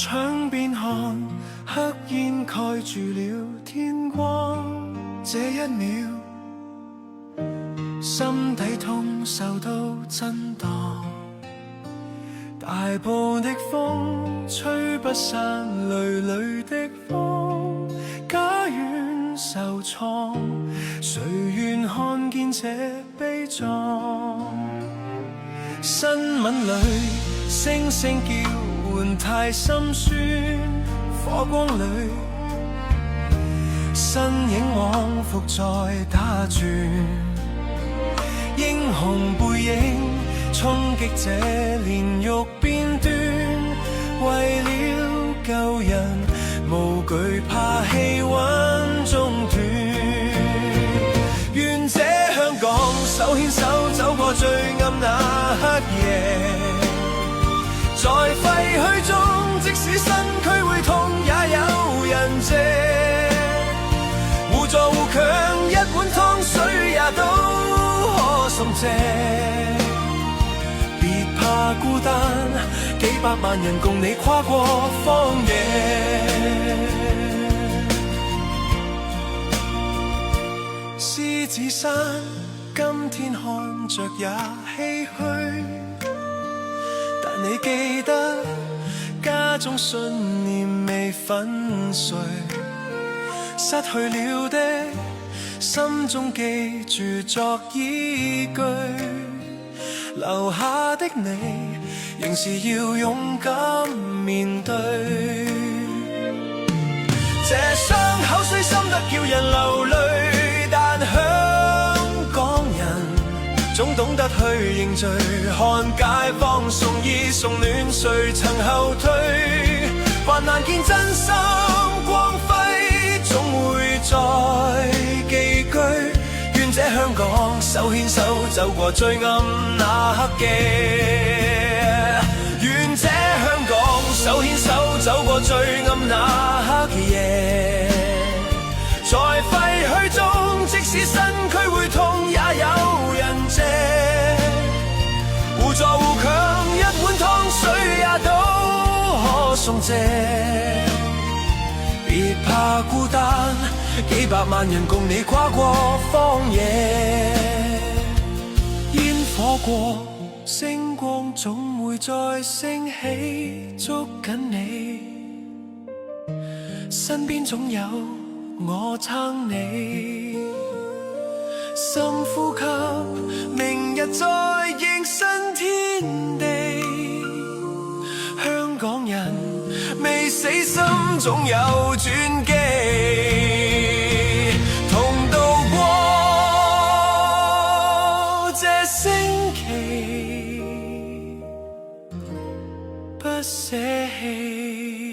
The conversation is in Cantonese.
窗邊看，黑煙蓋住了天光。這一秒，心底痛受到震盪。大步的風吹不散累累的風，家園受創，誰願看見這悲壯？新聞裏聲聲叫喚太心酸，火光裏身影往復在打轉，英雄背影衝擊這煉獄邊端，為了救人無懼怕氣溫中斷。願這香港手牽手走過最暗那黑夜，在廢墟中即使身軀會痛也有人借，互助互強一碗湯水也都可送謝。別怕孤單，幾百萬人共你跨過荒野。獅子山今天看着也唏噓，但你記得家中信念未粉碎，失去了的心中記住作依據，留下的你仍是要勇敢面對。這傷口雖深得叫人流淚，但香港人總懂得去認罪，看街坊送衣送暖，誰曾後退？還難見真心光輝，總會再寄居。願這香港手牽手走過最暗那黑夜，願這香港手牽手走過最暗那黑夜。在廢墟中，即使身軀會痛，也有人借，互助互強，一碗湯水也都可送謝。別怕孤單，幾百萬人共你跨過荒野。煙火過，星光總會再升起，捉緊你，身邊總有我撐你，深呼吸，明日再迎新天地。香港人未死心，總有轉機，同渡過這星期，不捨棄。